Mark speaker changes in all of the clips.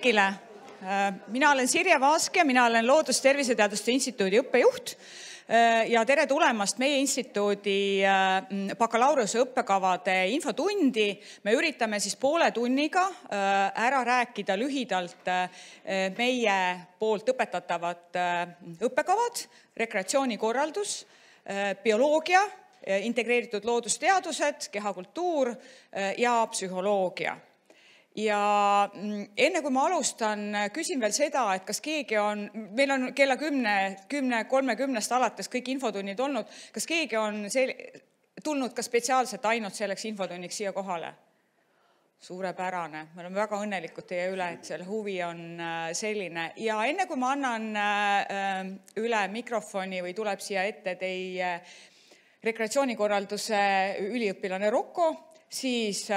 Speaker 1: kõigile. Mina olen Sirje Vaask ja mina olen Loodus- Terviseteaduste Instituudi õppejuht ja tere tulemast meie instituudi bakalaureuse õppekavade infotundi. Me üritame siis poole tunniga ära rääkida lühidalt meie poolt õpetatavad õppekavad, rekreatsioonikorraldus, bioloogia, integreeritud loodusteadused, kehakultuur ja psühholoogia. Ja enne kui ma alustan, küsin veel seda, et kas keegi on, meil on kella 10:30 alates kõik infotunnid olnud, kas keegi on tulnud ka spetsiaalselt ainult selleks infotunniks siia kohale? Suurepärane, me oleme väga õnnelikud teie üle, et selle huvi on selline. Ja enne kui ma annan üle mikrofoni või tuleb siia ette teie rekreatsioonikorralduse üliõpilane Rocco, siis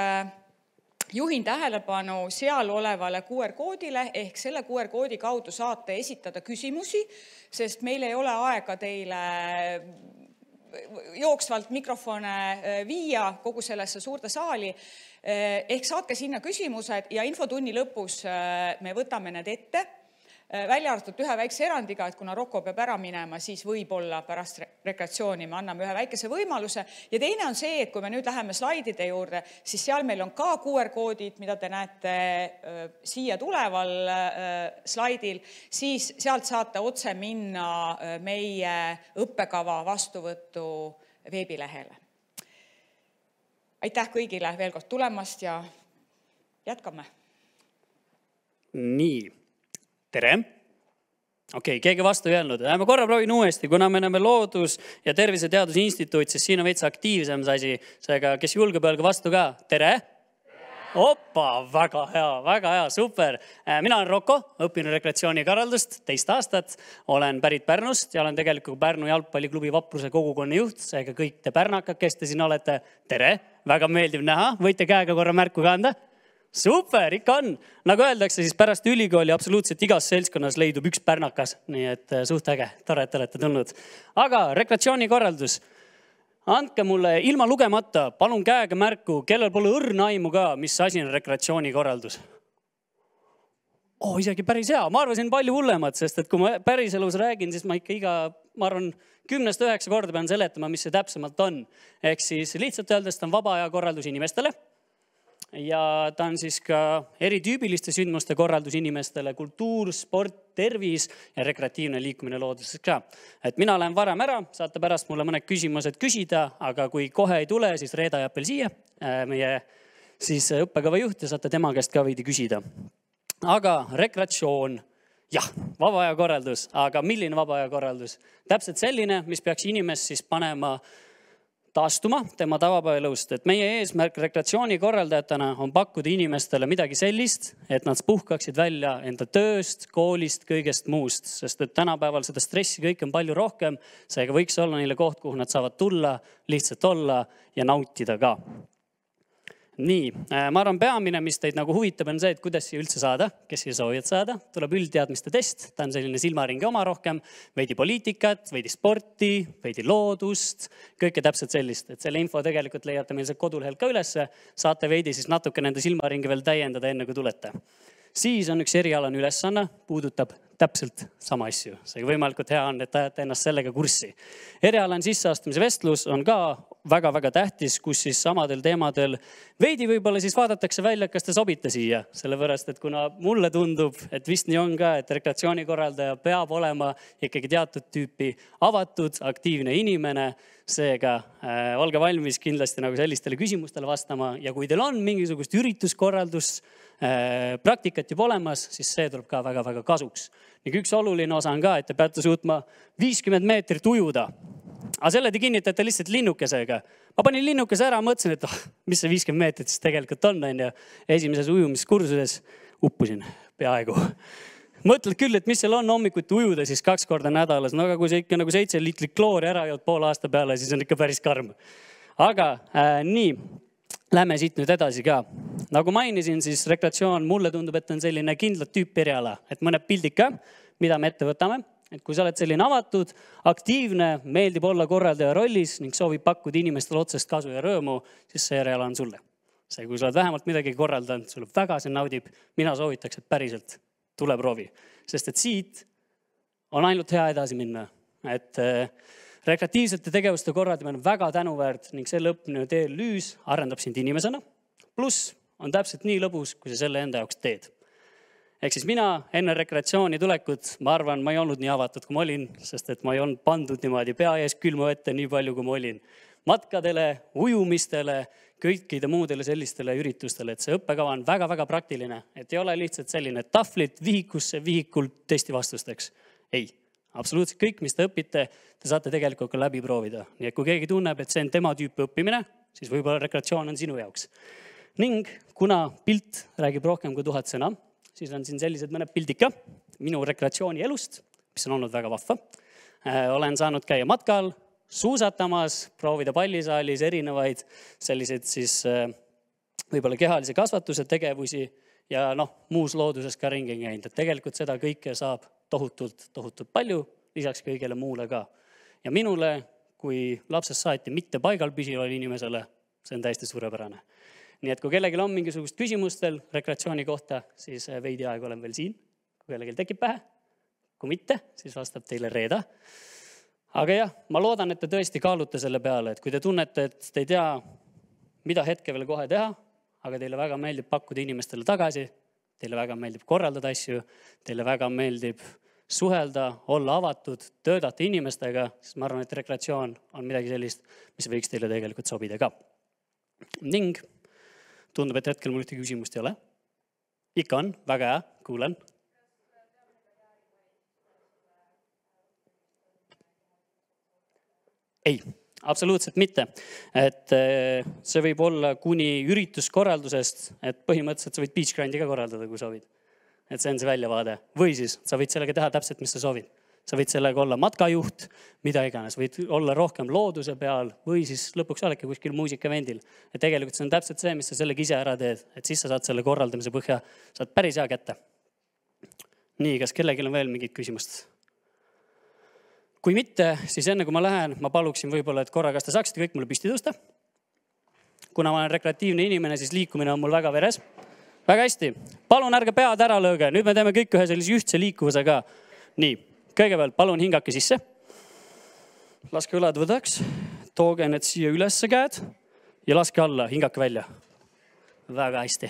Speaker 1: juhin tähelepanu seal olevale QR-koodile, ehk selle QR-koodi kaudu saate esitada küsimusi, sest meil ei ole aega teile jooksvalt mikrofone viia kogu sellesse suurde saali. Ehk saatke sinna küsimused ja infotunni lõpus me võtame need ette. Välja arvatud ühe väikse erandiga, et kuna Rocco peab ära minema, siis võib-olla pärast rekreatsiooni me anname ühe väikese võimaluse. Ja teine on see, et kui me nüüd läheme slaidide juurde, siis seal meil on ka QR-koodid, mida te näete siia tuleval slaidil, siis sealt saate otse minna meie õppekava vastuvõtu veebilehele. Aitäh kõigile veel kord tulemast ja jätkame.
Speaker 2: Nii. Tere! Okei, keegi vastu ei öelnud. Ma korra proovin uuesti, kuna me näeme Loodus- ja Terviseteaduse Instituut, siis siin on veits aktiivsem asi. Seega, kes julgeb öelda vastu ka? Tere! Oppa, väga hea, super. Mina olen Rocco, õpin rekreatsioonikorraldust 2 aastat. Olen pärit Pärnust ja olen tegelikult Pärnu jalgpalliklubi Vapruse kogukonna juht. Seega kõik te pärnakad, kes te siin olete. Tere! Väga meeldiv näha. Võite käega korra märku kanda. Super, ikka on. Nagu öeldakse, siis pärast ülikooli absoluutselt igas seltskonnas leidub üks pärnakas. Nii et suht äge, tore, et olete tulnud. Aga rekreatsioonikorraldus. Andke mulle ilma lugemata, palun käega märku, kellel pole õrna aimu ka, mis asi on rekreatsioonikorraldus. Isegi päris hea. Ma arvasin palju hullemat, sest et kui ma päris elus räägin, siis ma arvan, 10-9 korda pean seletama, mis see täpsemalt on. Ehk siis lihtsalt öeldes on vaba aja korraldus inimestele. Ja ta on siis ka eritüübiliste sündmuste korraldus inimestele, kultuur, sport, tervis ja rekreatiivne liikumine looduses ka. Et mina lähen varem ära, saate pärast mulle mõned küsimused küsida, aga kui kohe ei tule, siis Reeda jääb veel siia, meie siis õppekava juht ja saate tema käest ka veidi küsida. Aga rekreatsioon, jah, vaba aja korraldus, aga milline vaba aja korraldus? Täpselt selline, mis peaks inimest siis panema taastuma tema tavapäevalõust, et meie eesmärk rekreatsioonikorraldajatena on pakkuda inimestele midagi sellist, et nad puhkaksid välja enda tööst, koolist, kõigest muust, sest et tänapäeval seda stressi kõik on palju rohkem, seega võiks olla neile koht, kuhu nad saavad tulla, lihtsalt olla ja nautida ka. Nii, ma arvan peamine, mis teid nagu huvitab, on see, et kuidas siia üldse saada, kes siia soovivad saada. Tuleb üldteadmiste test, ta on selline silmaringi oma rohkem, veidi poliitikat, veidi sporti, veidi loodust, kõike täpselt sellist. Et selle info tegelikult leiate meil see kodulehel ka ülesse, saate veidi siis natuke nende silmaringi veel täiendada enne kui tulete. Siis on üks erialane ülesanne, puudutab täpselt sama asju. See võimalikult hea on, et ajate ennast sellega kurssi. Erialane sisseastumise vestlus on ka väga-väga tähtis, kus siis samadel teemadel veidi võib-olla siis vaadatakse välja, kas te sobite siia. Sellepärast, et kuna mulle tundub, et vist nii on ka, et rekreatsioonikorraldaja peab olema ikkagi teatud tüüpi avatud, aktiivne inimene, seega olge valmis kindlasti nagu sellistele küsimustele vastama ja kui teil on mingisugust ürituskorraldust, praktikat juba olemas, siis see tuleb ka väga-väga kasuks. Ning üks oluline osa on ka, et te peate suutma 50 meetrit ujuda. Aga selle te kinnitate lihtsalt linnukesega. Ma panin linnukese ära, mõtlesin, et mis see 50 meetrit siis tegelikult on. Esimeses ujumiskursuses uppusin peaaegu. Mõtled küll, et mis seal on hommikuti ujuda siis 2 korda nädalas. No aga kui see ikka nagu 7 liitrit kloori ära jõud pool aasta peale, siis on ikka päris karm. Aga nii, lähme siit nüüd edasi ka. Nagu mainisin, siis rekreatsioon mulle tundub, et on selline kindlat tüüpi eriala. Et mõned pildid ka, mida me ette võtame. Et kui sa oled selline avatud, aktiivne, meeldib olla korraldaja rollis ning soovib pakkuda inimestele otsest kasu ja rõõmu, siis see eriala on sulle. See, kui sa oled vähemalt midagi korraldanud, sulle väga see naudib, mina soovitaks, et päriselt tule proovi. Sest et siit on ainult hea edasi minna. Et rekreatiivsete tegevuste korraldamine on väga tänuväärt ning see lõppenud TLÜ-s arendab sind inimesena. Pluss on täpselt nii lõbus, kui sa selle enda jaoks teed. Ehk siis mina enne rekreatsiooni tulekut, ma arvan, ma ei olnud nii avatud, kui ma olin, sest et ma ei olnud pandud niimoodi pea ees külma ette nii palju, kui ma olin. Matkadele, ujumistele, kõikide muudele sellistele üritustele, et see õppekava on väga-väga praktiline, et ei ole lihtsalt selline tahvlit vihikusse, vihikult testi vastusteks. Ei, absoluutselt kõik, mis te õpite, te saate tegelikult ka läbi proovida. Nii et kui keegi tunneb, et see on tema tüüpi õppimine, siis võib-olla rekreatsioon on sinu jaoks. Ning kuna pilt räägib rohkem kui 1000 sõna, siis on siin sellised mõned pildika minu rekreatsiooni elust, mis on olnud väga vahva. Olen saanud käia matkal, suusatamas, proovida pallisaalis erinevaid selliseid siis võib-olla kehalise kasvatuse tegevusi ja muus looduses ka ringi käinud. Et tegelikult seda kõike saab tohutult palju, lisaks kõigele muule ka. Ja minule, kui lapsest saati mitte paigal püsivale inimesele, see on täiesti suurepärane. Nii et kui kellelgi on mingisugust küsimustel rekreatsiooni kohta, siis veidi aeg olen veel siin, kui kellelgi tekib pähe. Kui mitte, siis vastab teile Reeda. Aga jah, ma loodan, et te tõesti kaalute selle peale, et kui te tunnete, et te ei tea, mida hetke veel kohe teha, aga teile väga meeldib pakkuda inimestele tagasi, teile väga meeldib korraldada asju, teile väga meeldib suhelda, olla avatud, töötada inimestega, siis ma arvan, et rekreatsioon on midagi sellist, mis võiks teile tegelikult sobida ka. Ning tundub, et hetkel mul ühtegi küsimust ei ole. Ikka on, väga hea, kuulen. Ei, absoluutselt mitte. Et see võib olla kuni ürituskorraldusest, et põhimõtteliselt sa võid beach grindi ka korraldada, kui soovid. Et see on see väljavaade. Või siis sa võid sellega teha täpselt, mis sa soovid. Sa võid sellega olla matkajuht, mida iganes, võid olla rohkem looduse peal või siis lõpuks oledki kuskil muusikavendil. Et tegelikult see on täpselt see, mis sa sellega ise ära teed, et siis sa saad selle korraldamise põhja, saad päris hea kätte. Nii, kas kellelgi on veel mingid küsimust? Kui mitte, siis enne kui ma lähen, ma paluksin võib-olla, et korra, kas te saaksite kõik mulle püsti tõusta? Kuna ma olen rekreatiivne inimene, siis liikumine on mul väga veres. Väga hästi. Palun ärge pead ära lööge. Nüüd me teeme kõik ühe sellise ühtse liikuvuse ka. Nii. Kõigepealt palun hingake sisse. Laske õlad võdaks. Tooge need siia ülesse käed ja laske alla, hingake välja. Väga hästi.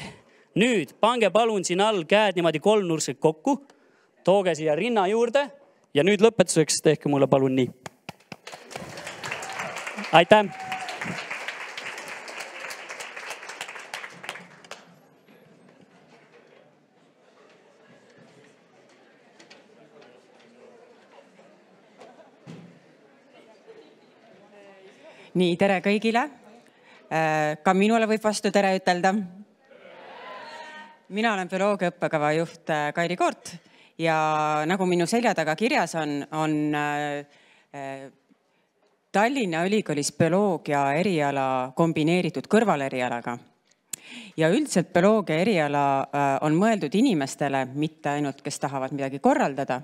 Speaker 2: Nüüd pange palun siin all käed niimoodi kolmnurksed kokku. Tooge siia rinna juurde ja nüüd lõpetuseks tehke mulle palun nii. Aitäh!
Speaker 3: Nii, tere kõigile. Ka minule võib vastu tere ütelda. Mina olen bioloogia õppekava juht Kairi Koort ja nagu minu selja taga kirjas on Tallinna Ülikoolis bioloogia eriala kombineeritud kõrvalerialaga. Ja üldiselt bioloogia eriala on mõeldud inimestele, mitte ainult, kes tahavad midagi korraldada,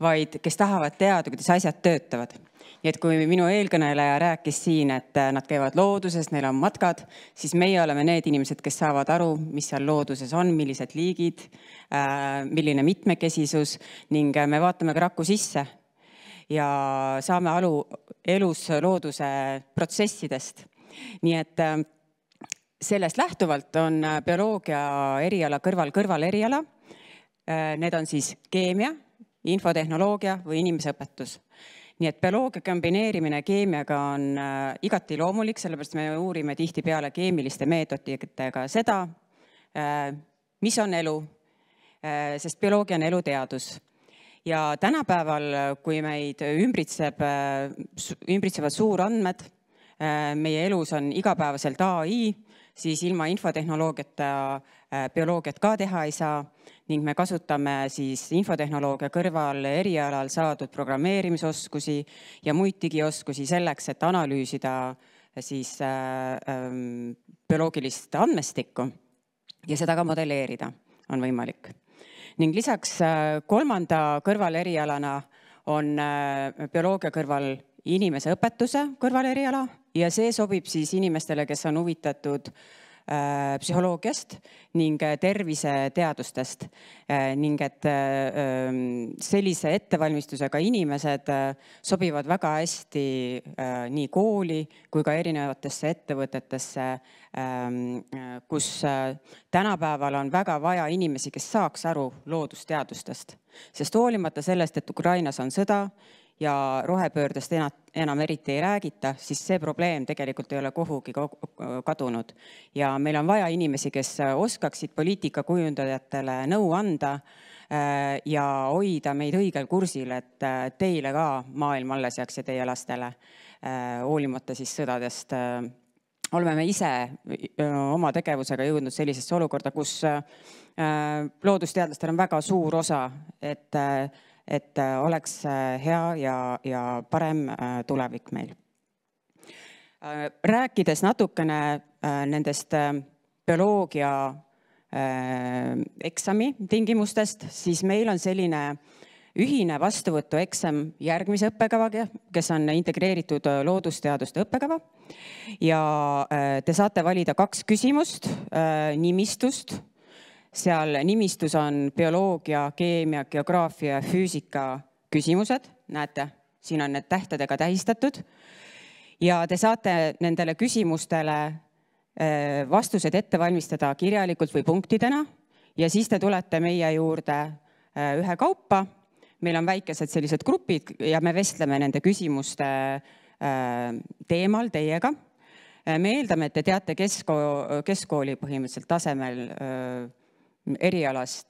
Speaker 3: vaid kes tahavad teada, kuidas asjad töötavad. Nii et kui minu eelkõneleja rääkis siin, et nad käivad looduses, neil on matkad, siis meie oleme need inimesed, kes saavad aru, mis seal looduses on, millised liigid, milline mitmekesisus ning me vaatame ka raku sisse ja saame aru elus looduse protsessidest. Nii et sellest lähtuvalt on bioloogia eriala kõrval eriala. Need on siis keemia, infotehnoloogia või inimeseõpetus. Nii et bioloogia kombineerimine keemiaga on igati loomulik, sellepärast me uurime tihtipeale keemiliste meetoditega seda, mis on elu, sest bioloogia on eluteadus. Ja tänapäeval, kui meid ümbritsevad suurandmed, meie elus on igapäevaselt AI, siis ilma infotehnoloogiata bioloogiat ka teha ei saa ning me kasutame siis infotehnoloogia kõrval erialal saadud programmeerimisoskusi ja muid digioskusi selleks, et analüüsida siis bioloogilist andmestikku ja seda ka modelleerida on võimalik. Ning lisaks kolmanda kõrvalerialana on bioloogia kõrval inimese õpetuse kõrvaleriala ja see sobib siis inimestele, kes on huvitatud psühholoogiast ning terviseteadustest ning et sellise ettevalmistusega inimesed sobivad väga hästi nii kooli kui ka erinevatesse ettevõtetesse, kus tänapäeval on väga vaja inimesi, kes saaks aru loodusteadustest. Sest hoolimata sellest, et Ukrainas on sõda ja rohepöördest enam eriti ei räägita, siis see probleem tegelikult ei ole kuhugi kadunud. Ja meil on vaja inimesi, kes oskaksid poliitikakujundajatele nõu anda ja hoida meid õigel kursil, et teile ka maailm alles jääks ja teie lastele, hoolimata siis sõdadest. Oleme me ise oma tegevusega jõudnud sellisesse olukorda, kus loodusteadlastel on väga suur osa, et oleks hea ja parem tulevik meil. Rääkides natukene nendest bioloogia eksami tingimustest, siis meil on selline ühine vastuvõtueksam järgmise õppekavaga, kes on integreeritud loodusteaduste õppekava. Ja te saate valida 2 küsimust nimistust. Seal nimistus on bioloogia, keemia, geograafia, füüsika küsimused. Näete, siin on need tähtedega tähistatud. Ja te saate nendele küsimustele vastused ette valmistada kirjalikult või punktidena. Ja siis te tulete meie juurde ühe kaupa. Meil on väikesed sellised grupid ja me vestleme nende küsimuste teemal teiega. Me eeldame, et te teate keskkooli põhimõtteliselt tasemel erialast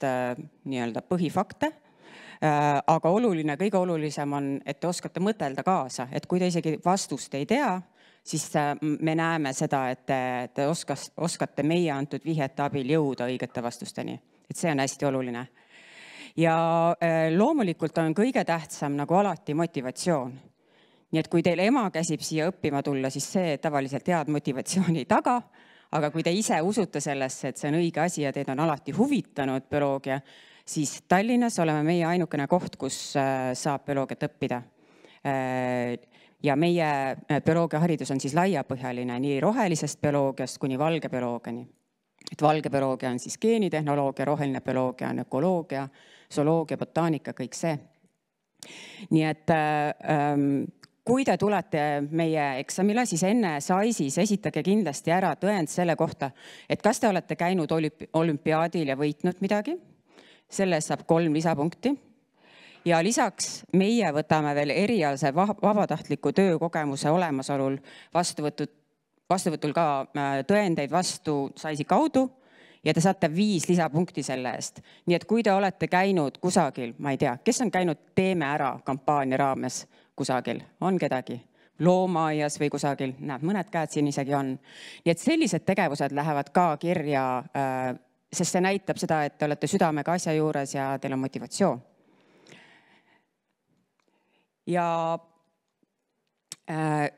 Speaker 3: nii-öelda põhifakte, aga kõige olulisem on, et te oskate mõtelda kaasa, et kui te isegi vastust ei tea, siis me näeme seda, et te oskate meie antud vihjete abil jõuda õigete vastusteni. Et see on hästi oluline. Ja loomulikult on kõige tähtsam nagu alati motivatsioon. Nii et kui teil ema käsib siia õppima tulla, siis see tavaliselt head motivatsiooni taga, aga kui te ise usute sellesse, et see on õige asi ja teid on alati huvitanud bioloogia, siis Tallinnas oleme meie ainukene koht, kus saab bioloogiat õppida. Ja meie bioloogiaharidus on siis laiapõhjaline nii rohelisest bioloogiast kuni valge bioloogiani. Et valge bioloogia on siis geenitehnoloogia, roheline bioloogia on ökoloogia, zooloogia, botaanika, kõik see. Nii et kui te tulete meie eksamile, siis enne SAIS-is esitage kindlasti ära tõend selle kohta, et kas te olete käinud olümpiaadil ja võitnud midagi. Selle saab 3 lisapunkti. Ja lisaks meie võtame veel erialase vabatahtliku töökogemuse olemasolul vastuvõtul ka tõendeid vastu SAIS-i kaudu ja te saate 5 lisapunkti selle eest. Nii et kui te olete käinud kusagil, ma ei tea, kes on käinud Teeme ära kampaania raames kusagil, on kedagi? Loomaaias või kusagil, näeb, mõned käed siin isegi on. Nii et sellised tegevused lähevad ka kirja, sest see näitab seda, et te olete südamega asja juures ja teil on motivatsioon. Ja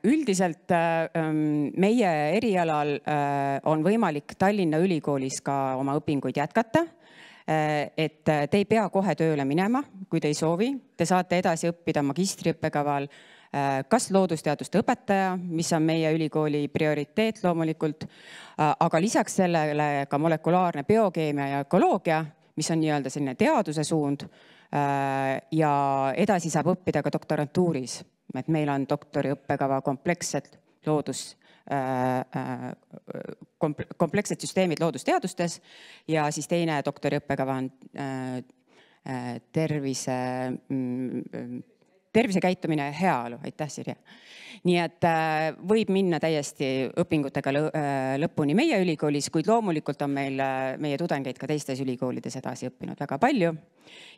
Speaker 3: üldiselt meie erialal on võimalik Tallinna Ülikoolis ka oma õpinguid jätkata, et te ei pea kohe tööle minema, kui te ei soovi. Te saate edasi õppida magistriõppekaval kas loodusteaduste õpetaja, mis on meie ülikooli prioriteet loomulikult, aga lisaks sellele ka molekulaarne biokeemia ja ökoloogia, mis on nii-öelda selline teaduse suund ja edasi saab õppida ka doktorantuuris. Et meil on doktoriõppekava komplekssed süsteemid loodusteadustes ja siis teine doktoriõppekava on tervisekäitumine ja heaolu. Aitäh, Sirje. Nii et võib minna täiesti õpingutega lõpuni meie ülikoolis, kuid loomulikult on meil meie tudengeid ka teistes ülikoolides edasi õppinud väga palju.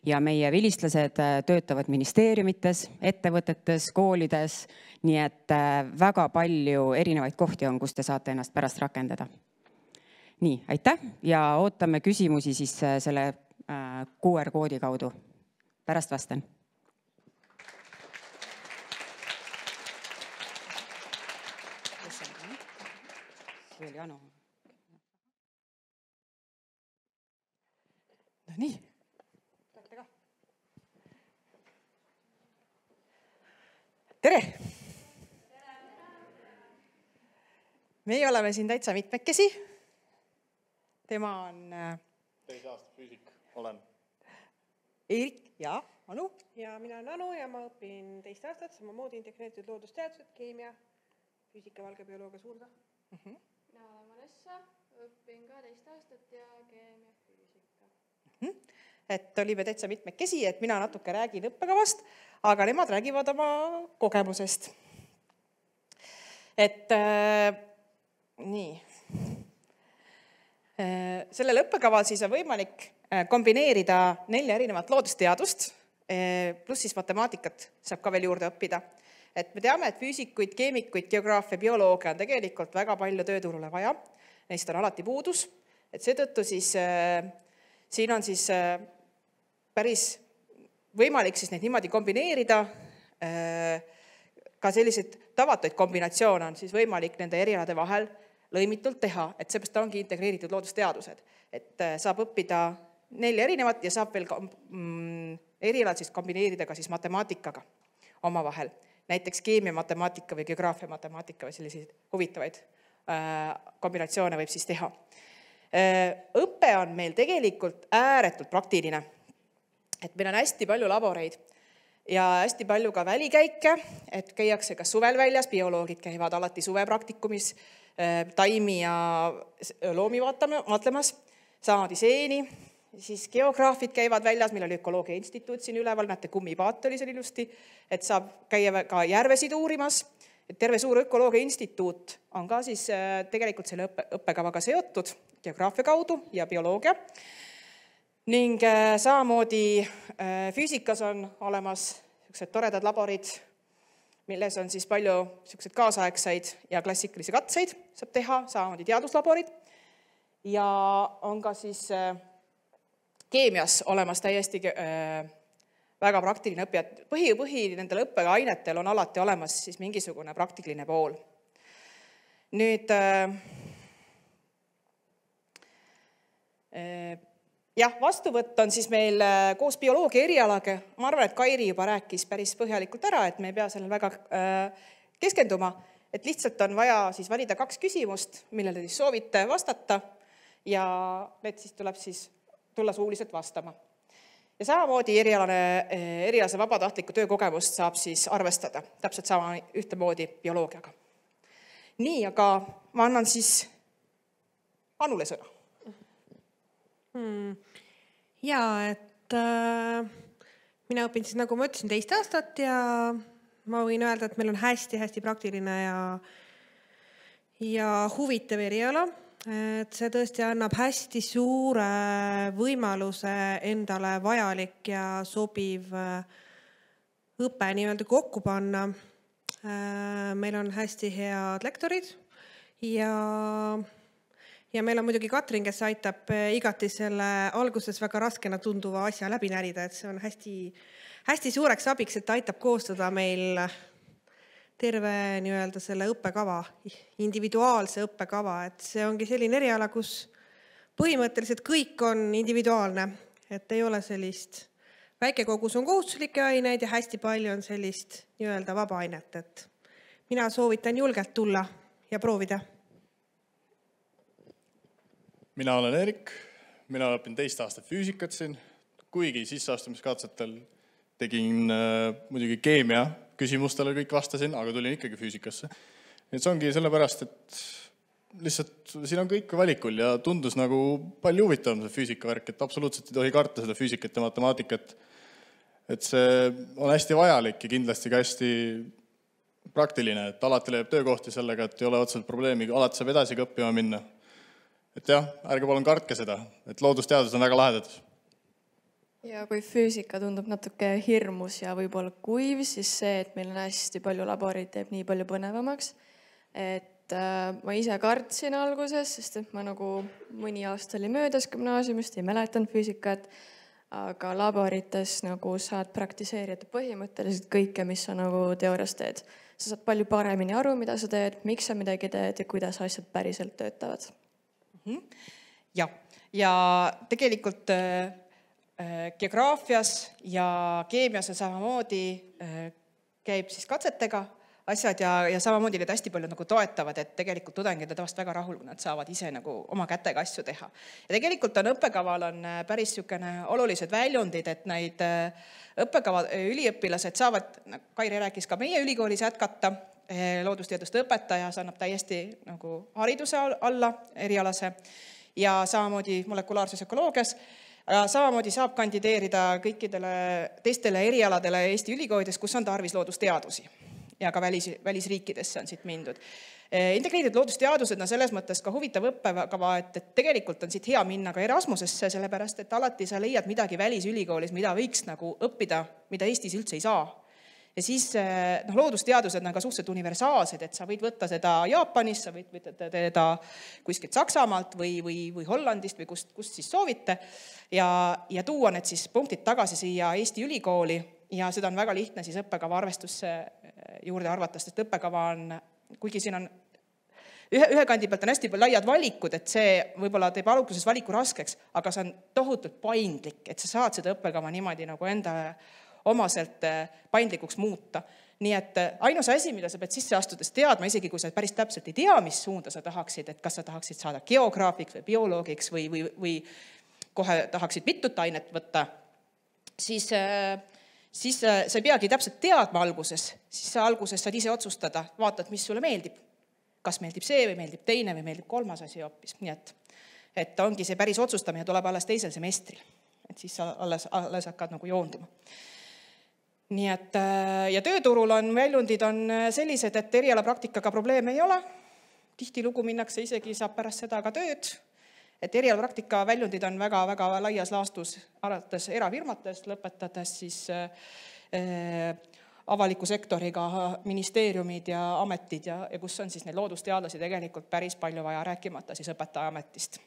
Speaker 3: Ja meie vilistlased töötavad ministeeriumites, ettevõtetes, koolides, nii et väga palju erinevaid kohti on, kus te saate ennast pärast rakendada. Nii, aitäh ja ootame küsimusi siis selle QR-koodi kaudu. Pärast vastan. No nii.
Speaker 4: Tere! Meie oleme siin täitsa mitmekesi. tema on
Speaker 5: teise aasta füüsik olen.
Speaker 4: Eerik ja Anu.
Speaker 6: Ja mina olen Anu ja ma õpin teist aastat, samamoodi integreeritud loodusteadused, keemia, füüsika, valgebioloogia suunda.
Speaker 7: Mina olen Vanessa, õpin ka teist aastat ja keemia, füüsika.
Speaker 4: Et olime täitsa mitmekesi, et mina natuke räägin õppekavast, aga nemad räägivad oma kogemusest. Et nii. Sellel õppekaval siis on võimalik kombineerida 4 erinevat loodusteadust, pluss siis matemaatikat saab ka veel juurde õppida. Et me teame, et füüsikuid, keemikuid, geograafia, bioloogia on tegelikult väga palju tööturule vaja. Neist on alati puudus. Et seetõttu siis siin on siis päris võimalik siis neid niimoodi kombineerida. Ka selliseid tavatuid kombinatsioone on siis võimalik nende erialade vahel lõimitult teha, et seepärast ongi integreeritud loodusteadused. Et saab õppida 4 erinevat ja saab veel erialad siis kombineerida ka siis matemaatikaga omavahel. Näiteks keemia matemaatika või geograafia matemaatika või selliseid huvitavaid kombinatsioone võib siis teha. Õpe on meil tegelikult ääretult praktiline. Et meil on hästi palju laboreid ja hästi palju ka välikäike, et käiakse ka suvel väljas, bioloogid käivad alati suvepraktikumis, taimi ja loomi vaatlemas, samamoodi seeni, siis geograafid käivad väljas, meil oli Ökoloogia Instituut siin üleval, näete, kummipaat oli seal ilusti, et saab käia ka järvesid uurimas, et terve suur Ökoloogia Instituut on ka siis tegelikult selle õppekavaga seotud geograafia kaudu ja bioloogia. Ning samamoodi füüsikas on olemas sellised toredad laborid, milles on siis palju sellised kaasaegseid ja klassikalisi katseid saab teha, samamoodi teaduslaborid. Ja on ka siis keemias olemas täiesti väga praktiline õppijad. Põhi nendel õppeainetel on alati olemas siis mingisugune praktiline pool. Nüüd jah, vastuvõtt on siis meil koos bioloogia erialaga. Ma arvan, et Kairi juba rääkis päris põhjalikult ära, et me ei pea sellel väga keskenduma, et lihtsalt on vaja siis valida 2 küsimust, millele siis soovite vastata ja need siis tuleb siis tulla suuliselt vastama. Ja samamoodi erialase vabatahtliku töökogemust saab siis arvestada, täpselt sama ühtemoodi bioloogiaga. Nii, aga ma annan siis Anule sõna.
Speaker 6: Ja, et mina õpin siis, nagu ma ütlesin, teist aastat ja ma võin öelda, et meil on hästi praktiline ja huvitav eriala. Et see tõesti annab hästi suure võimaluse endale vajalik ja sobiv õpe nii-öelda kokku panna. Meil on hästi head lektorid ja meil on muidugi Katrin, kes aitab igati selle alguses väga raskena tunduva asja läbi närida, et see on hästi suureks abiks, et aitab koostada meil terve nii-öelda selle õppekava, individuaalse õppekava, et see ongi selline eriala, kus põhimõtteliselt kõik on individuaalne, et ei ole sellist, väike kogus on kohustuslikke aineid ja hästi palju on sellist nii-öelda vaba ainet, et mina soovitan julgelt tulla ja proovida.
Speaker 5: Mina olen Eerik, mina õpin teist aastat füüsikat siin, kuigi sisseastumiskatsetel tegin muidugi keemia küsimustele kõik vastasin, aga tulin ikkagi füüsikasse. Nii et see ongi sellepärast, et lihtsalt siin on kõik valikul ja tundus nagu palju huvitavam see füüsikavärk, et absoluutselt ei tohi karta seda füüsikat ja matemaatikat. Et see on hästi vajalik ja kindlasti ka hästi praktiline, et alati leiab töökohti sellega, et ei ole otseselt probleemi, alati saab edasi õppima minna. Et jah, ärge palun kartke seda, et loodusteadused on väga lahedad.
Speaker 7: Ja kui füüsika tundub natuke hirmus ja võib-olla kuiv, siis see, et meil on hästi palju laboreid, teeb nii palju põnevamaks. Et ma ise kartsin alguses, sest et ma nagu mõni aasta oli möödas gümnaasiumist, ei mäletan füüsikat, aga laborites nagu saad praktiseerida põhimõtteliselt kõike, mis sa nagu teoorias teed. Sa saad palju paremini aru, mida sa teed, miks sa midagi teed ja kuidas asjad päriselt töötavad.
Speaker 4: Ja tegelikult geograafias ja keemias on samamoodi käib siis katsetega, asjad ja samamoodi need hästi palju nagu toetavad, et tegelikult tudengid on tavaliselt väga rahul, kui nad saavad ise nagu oma kätega asju teha. Ja tegelikult on õppekaval on päris niisugune olulised väljundid, et neid õppekava üliõpilased saavad, Kairi rääkis ka meie ülikoolis jätkata, loodusteaduste õpetaja, see annab täiesti nagu hariduse alla erialase ja samamoodi molekulaarses ökoloogias. Samamoodi saab kandideerida kõikidele teistele erialadele Eesti ülikoolides, kus on tarvis loodusteadusi ja ka välisriikidesse on siit mindud. Integreeritud loodusteadused on selles mõttes ka huvitav õppekava, et tegelikult on siit hea minna ka Erasmusesse, sellepärast et alati sa leiad midagi välisülikoolis, mida võiks nagu õppida, mida Eestis üldse ei saa. Ja siis loodusteadused on ka suhteliselt universaalsed, et sa võid võtta seda Jaapanis, sa võid võtta teda kuskilt Saksamaalt või Hollandist või kust siis soovite ja tuua need siis punktid tagasi siia Eesti ülikooli ja seda on väga lihtne siis õppekava arvestusse juurde arvata, sest õppekava on, kuigi siin on ühe kandi pealt on hästi palju laiad valikud, et see võib-olla teeb alguses valiku raskeks, aga see on tohutult paindlik, et sa saad seda õppekava niimoodi nagu enda omaselt paindlikuks muuta. Nii et ainus asi, mida sa pead sisse astudes teadma, isegi kui sa päris täpselt ei tea, mis suunda sa tahaksid, et kas sa tahaksid saada geograafiks või bioloogiks või kohe tahaksid mitut ainet võtta, siis sa ei peagi täpselt teadma alguses, siis sa alguses saad ise otsustada, vaatad, mis sulle meeldib. Kas meeldib see või meeldib teine või meeldib kolmas asi hoopis. Nii et ongi see päris otsustamine tuleb alles teisel semestril, et siis sa alles hakkad nagu joonduma. Nii et ja tööturul on väljundid on sellised, et erialapraktikaga probleeme ei ole. Tihtilugu minnakse isegi saab pärast seda ka tööd. Et erialapraktika väljundid on väga-väga laias laastus alates erafirmatest, lõpetades siis avaliku sektoriga ministeeriumid ja ametid ja kus on siis neid loodusteadlasi tegelikult päris palju vaja, rääkimata siis õpetaja ametist.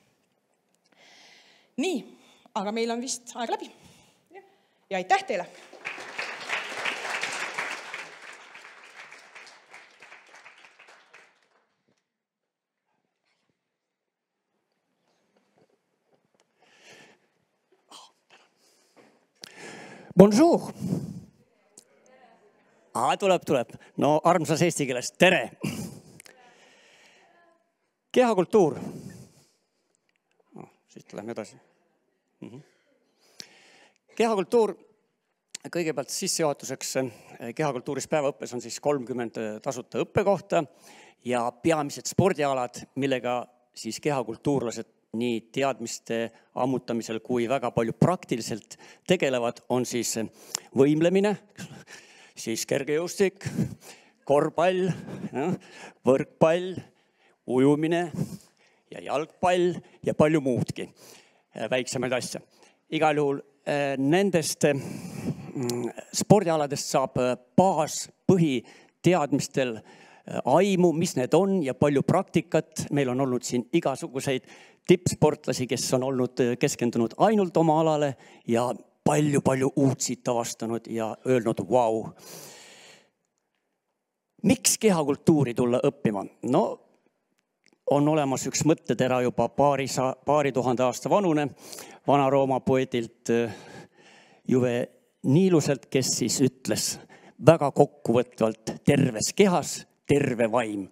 Speaker 4: Nii, aga meil on vist aeg läbi. Ja aitäh teile!
Speaker 8: Bonjour! Tuleb. No armsas eesti keeles. Tere! Kehakultuur. Siit lähme edasi. Kehakultuur, kõigepealt sissejuhatuseks, kehakultuuris päevaõppes on siis 30 tasuta õppekohta ja peamised spordialad, millega siis kehakultuurlased nii teadmiste ammutamisel kui väga palju praktiliselt tegelevad, on siis võimlemine, siis kergejõustik, korvpall, võrkpall, ujumine ja jalgpall ja palju muudki väiksemaid asja. Igal juhul nendest spordialadest saab põhiteadmistel aimu, mis need on ja palju praktikat. Meil on olnud siin igasuguseid tippsportlasi, kes on olnud keskendunud ainult oma alale ja palju uut siit avastanud ja öelnud vau. Miks kehakultuuri tulla õppima? No, on olemas üks mõttetera juba paari tuhande aasta vanune Vana-Rooma poetilt Juve Niiluselt, kes siis ütles väga kokkuvõtvalt terves kehas, terve vaim.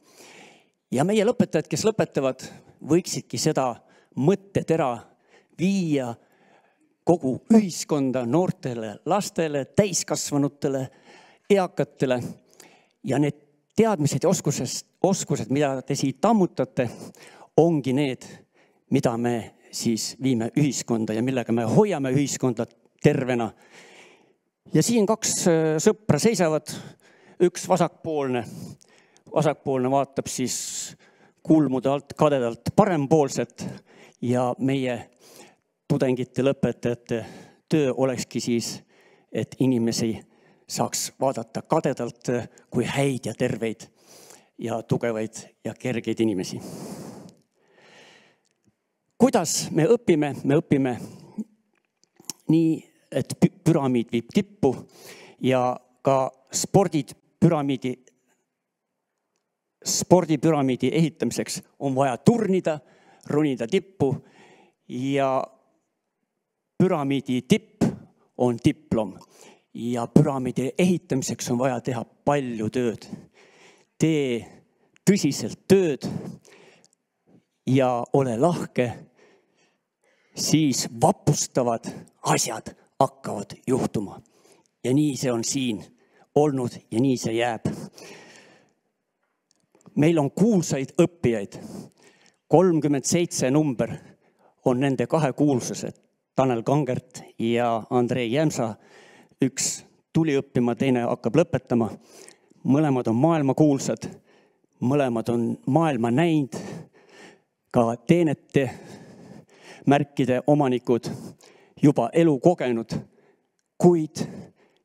Speaker 8: Ja meie lõpetajad, kes lõpetavad, võiksidki seda mõttetera viia kogu ühiskonda, noortele, lastele, täiskasvanutele, eakatele. Ja need teadmised ja oskused, mida te siit ammutate, ongi need, mida me siis viime ühiskonda ja millega me hoiame ühiskonda tervena. Ja siin kaks sõpra seisavad, üks vasakpoolne vaatab siis kulmude alt kadedalt parempoolset ja meie tudengite lõpetajate töö olekski siis, et inimesi saaks vaadata kadedalt kui häid ja terveid ja tugevaid ja kergeid inimesi. Kuidas me õpime? Me õpime nii, et püramiid viib tippu ja ka spordipüramiidi ehitamiseks on vaja turnida, ronida tippu ja püramiidi tipp on diplom ja püramiidi ehitamiseks on vaja teha palju tööd. tee tõsiselt tööd ja ole lahke, siis vapustavad asjad hakkavad juhtuma. Ja nii see on siin olnud ja nii see jääb. Meil on kuulsaid õppijaid. 37 number on nende 2 kuulsused. Tanel Kangert ja Andrei Jämsa. Üks tuli õppima, teine hakkab lõpetama. Mõlemad on maailmakuulsad. Mõlemad on maailma näinud. Ka teenete märkide omanikud juba elu kogenud. Kuid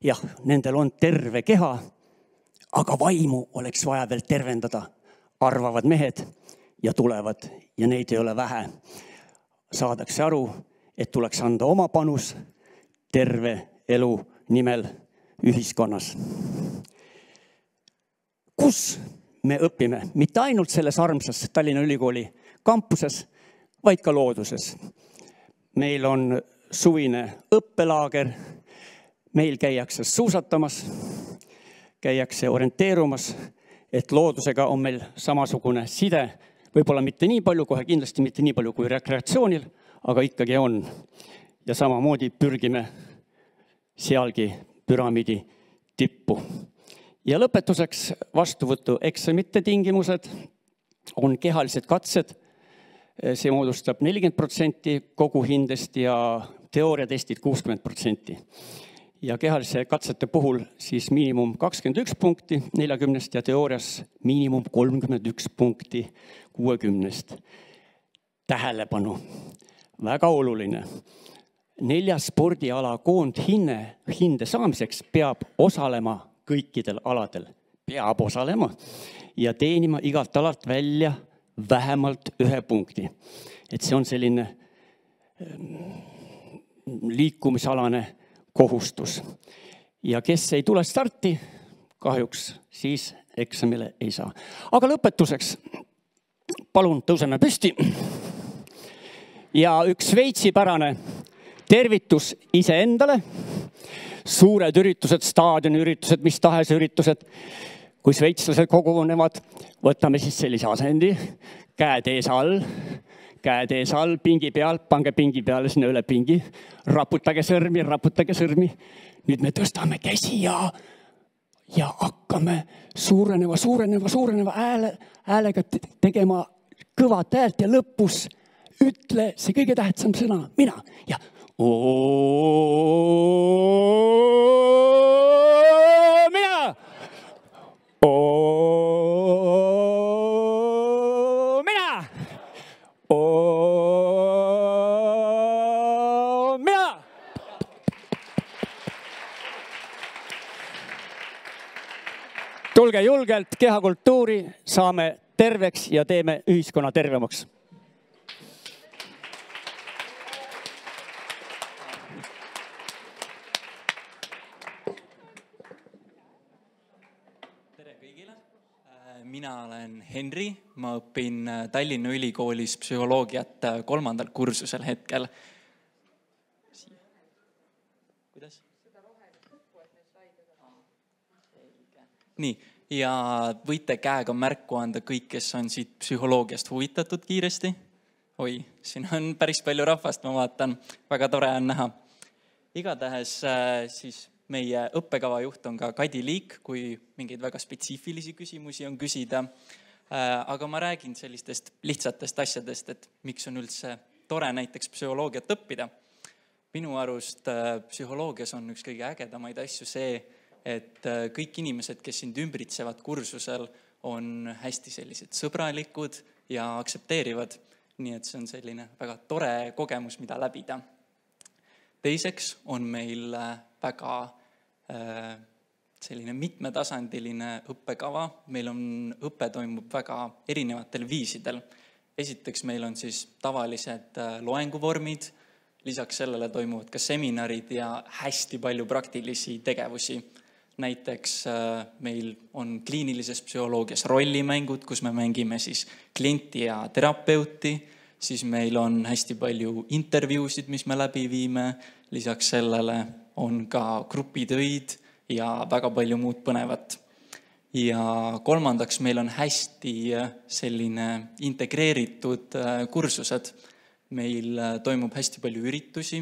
Speaker 8: jah, nendel on terve keha, aga vaimu oleks vaja veel tervendada. Arvavad mehed ja tulevad ja neid ei ole vähe. Saadakse aru, et tuleks anda oma panus terve elu nimel ühiskonnas. Kus me õpime? Mitte ainult selles armsas Tallinna Ülikooli kampuses, vaid ka looduses. Meil on suvine õppelaager, meil käiakse suusatamas, käiakse orienteerumas, et loodusega on meil samasugune side, võib-olla mitte nii palju, kohe kindlasti mitte nii palju kui rekreatsioonil, aga ikkagi on. Ja samamoodi pürgime sealgi püramiidi tippu. Ja lõpetuseks vastuvõtu eksamite tingimused on kehalised katsed. See moodustab 40% kogu hindest ja teooriatestid 60%. Ja kehalise katsete puhul siis miinimum 21 punkti 40 ja teoorias miinimum 31 punkti 60. Tähelepanu, väga oluline. 4 spordiala koondhinde saamiseks peab osalema kõikidel aladel. Peab osalema ja teenima igalt alalt välja vähemalt 1 punkti. Et see on selline liikumisalane kohustus. Ja kes ei tule starti, kahjuks siis eksamile ei saa. Aga lõpetuseks, palun tõuseme püsti. Ja üks veitsipärane tervitus iseendale. Suured üritused, staadioniüritused, mis tahes üritused. Kui sveitslased kogunevad, võtame siis sellise asendi, käed ees all, pingi peal, pange pingi peale sinna üle pingi, raputage sõrmi. Nüüd me tõstame käsi ja hakkame suureneva häälega tegema kõvat häält ja lõpus ütle see kõige tähtsam sõna, mina. Ja mina. Tulge julgelt kehakultuuri, saame terveks ja teeme ühiskonna tervemaks.
Speaker 9: Tere kõigile. Mina olen Henri, ma õpin Tallinna Ülikoolis psühholoogiat 3. kursusel hetkel. Kuidas? Nii, ja võite käega märku anda kõik, kes on siit psühholoogiast huvitatud kiiresti. Oi, siin on päris palju rahvast, ma vaatan. Väga tore on näha. Igatahes siis meie õppekava juht on ka Kadi Liik, kui mingeid väga spetsiifilisi küsimusi on küsida. Aga ma räägin sellistest lihtsatest asjadest, et miks on üldse tore näiteks psühholoogiat õppida. Minu arust psühholoogias on üks kõige ägedamaid asju see, et kõik inimesed, kes sind ümbritsevad kursusel, on hästi sellised sõbralikud ja aktsepteerivad. Nii et see on selline väga tore kogemus, mida läbida. Teiseks on meil väga selline mitmetasandiline õppekava. Meil õpe toimub väga erinevatel viisidel. Esiteks meil on siis tavalised loenguvormid, lisaks sellele toimuvad ka seminarid ja hästi palju praktilisi tegevusi. Näiteks meil on kliinilises psühholoogias rollimängud, kus me mängime siis klienti ja terapeuti. Siis meil on hästi palju intervjuusid, mis me läbi viime. Lisaks sellele on ka grupitöid ja väga palju muud põnevat. Ja kolmandaks, meil on hästi selline integreeritud kursused. Meil toimub hästi palju üritusi,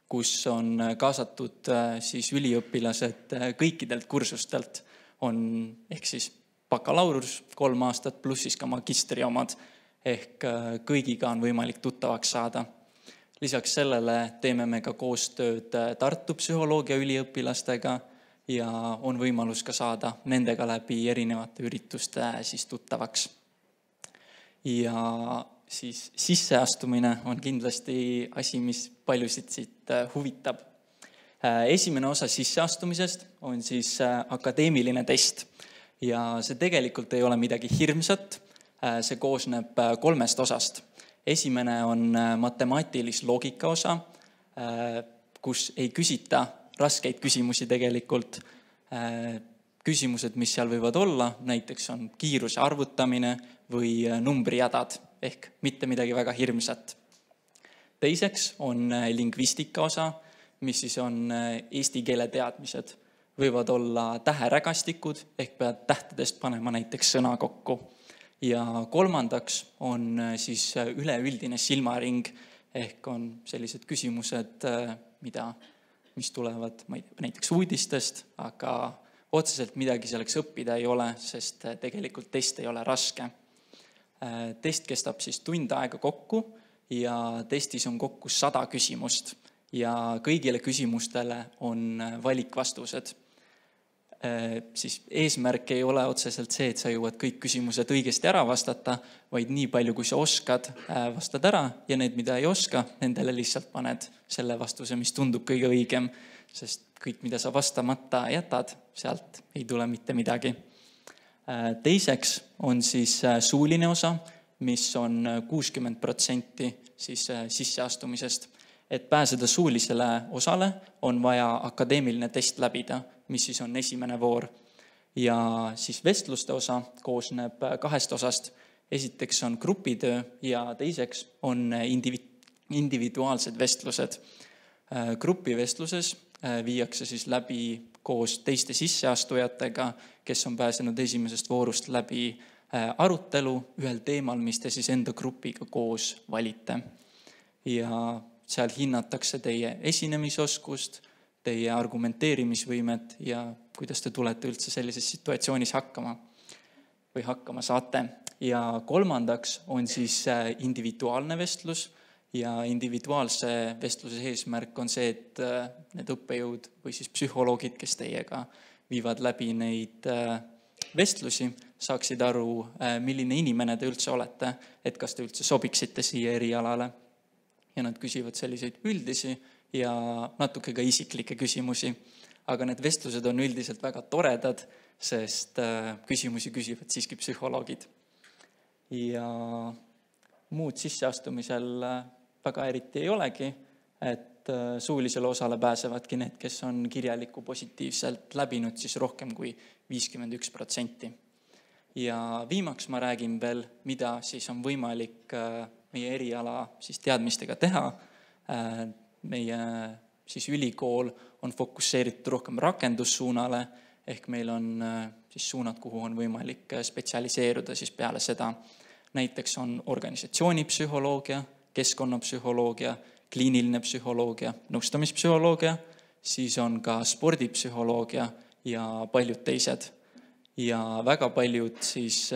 Speaker 9: kus on kaasatud siis üliõpilased kõikidelt kursustelt. Ehk siis bakalaureus 3 aastat pluss siis ka magistri omad. Ehk kõigiga on võimalik tuttavaks saada. Lisaks sellele teeme me ka koostööd Tartu psühholoogia üliõpilastega ja on võimalus ka saada nendega läbi erinevate ürituste siis tuttavaks. Ja siis sisseastumine on kindlasti asi, mis paljusid siit huvitab. Esimene osa sisseastumisest on siis akadeemiline test ja see tegelikult ei ole midagi hirmsat. See koosneb 3 osast. Esimene on matemaatilis loogika osa, kus ei küsita raskeid küsimusi tegelikult. Küsimused, mis seal võivad olla, näiteks on kiiruse arvutamine või numbrijadad, ehk mitte midagi väga hirmsat. Teiseks on lingvistika osa, mis siis on eesti keele teadmised. Võivad olla täherägastikud, ehk pead tähtedest panema näiteks sõna kokku. Ja kolmandaks on siis üleüldine silmaring, ehk on sellised küsimused, mis tulevad näiteks uudistest, aga otseselt midagi selleks õppida ei ole, sest tegelikult test ei ole raske. Test kestab siis tund aega kokku ja testis on kokku 100 küsimust ja kõigile küsimustele on valikvastused. Siis eesmärk ei ole otseselt see, et sa jõuad kõik küsimused õigesti ära vastata, vaid nii palju, kui sa oskad, vastad ära ja need, mida ei oska, nendele lihtsalt paned selle vastuse, mis tundub kõige õigem, sest kõik, mida sa vastamata jätad, sealt ei tule mitte midagi. Teiseks on siis suuline osa, mis on 60% siis sisseastumisest. Et pääseda suulisele osale on vaja akadeemiline test läbida, mis siis on esimene voor. Ja siis vestluste osa koosneb 2 osast. Esiteks on grupitöö ja teiseks on individuaalsed vestlused. Grupivestluses viiakse siis läbi koos teiste sisseastujatega, kes on pääsenud esimesest voorust läbi arutelu ühel teemal, mis te siis enda grupiga koos valite. Ja seal hinnatakse teie esinemisoskust, teie argumenteerimisvõimet ja kuidas te tulete üldse sellises situatsioonis hakkama saate. Ja kolmandaks on siis individuaalne vestlus ja individuaalse vestluse eesmärk on see, et need õppejõud või siis psühholoogid, kes teiega viivad läbi neid vestlusi, saaksid aru, milline inimene te üldse olete, et kas te üldse sobiksite siia erialale. Ja nad küsivad selliseid üldisi ja natuke ka isiklikke küsimusi. Aga need vestlused on üldiselt väga toredad, sest küsimusi küsivad siiski psühholoogid. Ja muud sisseastumisel väga eriti ei olegi, et suulisele osale pääsevadki need, kes on kirjaliku positiivselt läbinud siis rohkem kui 51%. Ja viimaks ma räägin veel, mida siis on võimalik meie eriala siis teadmistega teha. Meie siis ülikool on fokusseeritud rohkem rakendussuunale, ehk meil on siis suunad, kuhu on võimalik spetsialiseeruda siis peale seda. Näiteks on organisatsioonipsühholoogia, keskkonnapsühholoogia, kliiniline psühholoogia, nõustamispsühholoogia, siis on ka spordipsühholoogia ja paljud teised. Ja väga paljud siis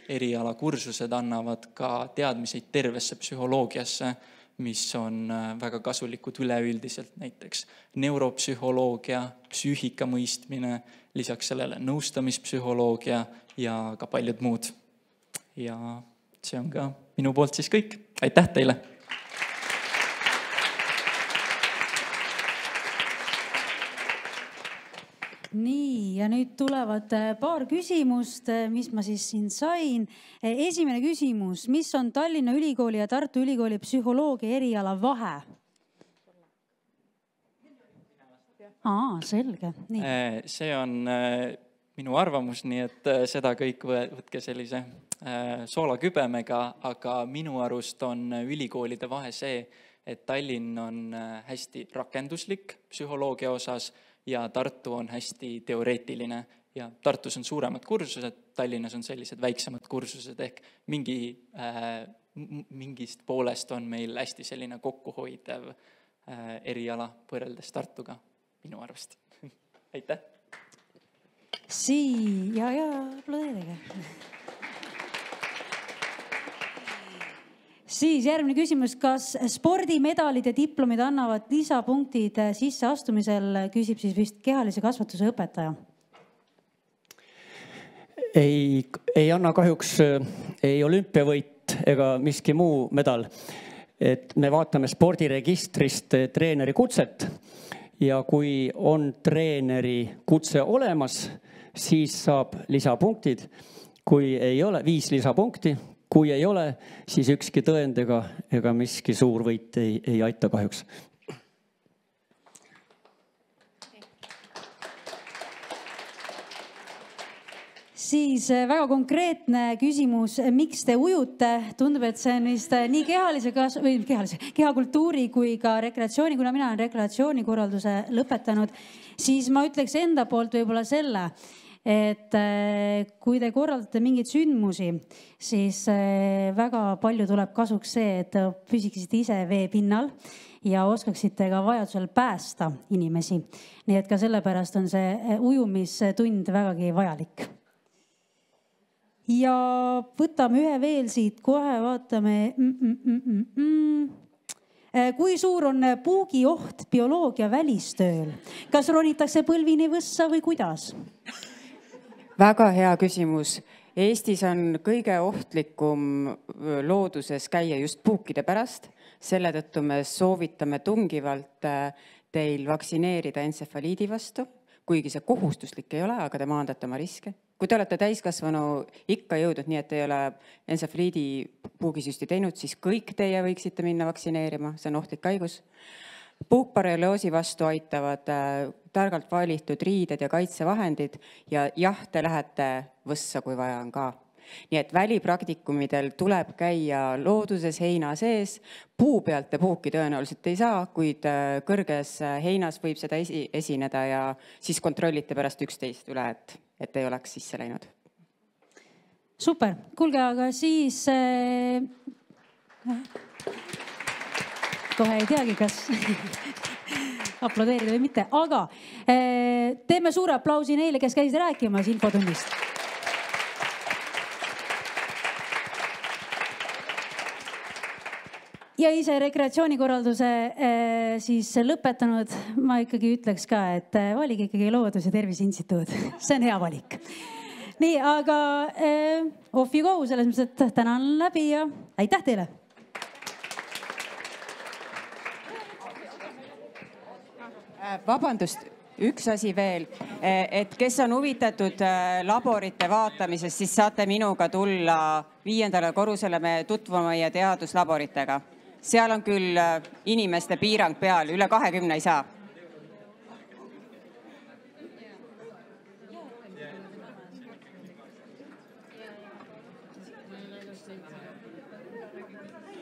Speaker 9: erialakursused annavad ka teadmiseid tervesse psühholoogiasse, mis on väga kasulikud üleüldiselt, näiteks neuropsühholoogia, psüühika mõistmine, lisaks sellele nõustamispsühholoogia ja ka paljud muud. Ja see on ka minu poolt siis kõik. Aitäh teile!
Speaker 10: Nii, ja nüüd tulevad paar küsimust, mis ma siis siin sain. Esimene küsimus, mis on Tallinna Ülikooli ja Tartu Ülikooli psühholoogia eriala vahe? Selge. Nii.
Speaker 9: See on minu arvamus, nii et seda kõik võtke sellise soolakübemega, aga minu arust on ülikoolide vahe see, et Tallinn on hästi rakenduslik psühholoogia osas ja Tartu on hästi teoreetiline ja Tartus on suuremad kursused, Tallinnas on sellised väiksemad kursused ehk mingist poolest on meil hästi selline kokkuhoidev eriala võrreldes Tartuga minu arvast. Aitäh!
Speaker 10: ja aplodeerige. Siis järgmine küsimus, kas spordimedalid ja diplomid annavad lisapunktid sisseastumisel, küsib siis vist kehalise kasvatuse õpetaja.
Speaker 8: Ei anna kahjuks ei olümpiavõit ega miski muu medal. Et me vaatame spordiregistrist treeneri kutset ja kui on treeneri kutse olemas, siis saab lisapunktid. Kui ei ole, 5 lisapunkti. Kui ei ole, siis ükski tõend ega miski suur võit ei aita kahjuks.
Speaker 10: Siis väga konkreetne küsimus, miks te ujute? Tundub, et see on vist nii kehakultuuri kui ka rekreatsiooni, kuna mina olen rekreatsioonikorralduse lõpetanud, siis ma ütleks enda poolt võib-olla selle, et kui te korraldate mingeid sündmusi, siis väga palju tuleb kasuks see, et püsiksite ise veepinnal ja oskaksite ka vajadusel päästa inimesi. Nii et ka sellepärast on see ujumistund vägagi vajalik. Ja võtame ühe veel siit, kohe vaatame. Kui suur on puugioht bioloogia välistööl? Kas ronitakse põlvini võssa või kuidas?
Speaker 3: Väga hea küsimus. Eestis on kõige ohtlikum looduses käia just puukide pärast. Selle tõttu me soovitame tungivalt teil vaksineerida entsefaliidi vastu, kuigi see kohustuslik ei ole, aga te maandate oma riske. Kui te olete täiskasvanu ikka jõudnud nii, et te ei ole entsefaliidi puugisüsti teinud, siis kõik teie võiksite minna vaksineerima. See on ohtlik haigus. Puukborrelioosi vastu aitavad targalt valitud riided ja kaitsevahendid ja jah, te lähete võssa, kui vaja on ka. Nii et välipraktikumidel tuleb käia looduses heina sees. Puu pealt te puuki tõenäoliselt ei saa, kuid kõrges heinas võib seda esineda ja siis kontrollite pärast 11 üle, et ei oleks sisse läinud.
Speaker 10: Super. Kuulge, aga siis kohe ei teagi, kas aplodeerida või mitte, aga teeme suure aplausi neile, kes käisid rääkimas infotunnist. Ja ise rekreatsioonikorralduse siis lõpetanud, ma ikkagi ütleks ka, et valige ikkagi Loodus- ja Terviseinstituut. See on hea valik. Nii, aga off you go, selles mõttes, et täna on läbi ja aitäh teile!
Speaker 3: Vabandust, üks asi veel, et kes on huvitatud laborite vaatamisest, siis saate minuga tulla 5. korrusele, me tutvuma meie teaduslaboritega. Seal on küll inimeste piirang peal, üle 20 ei saa.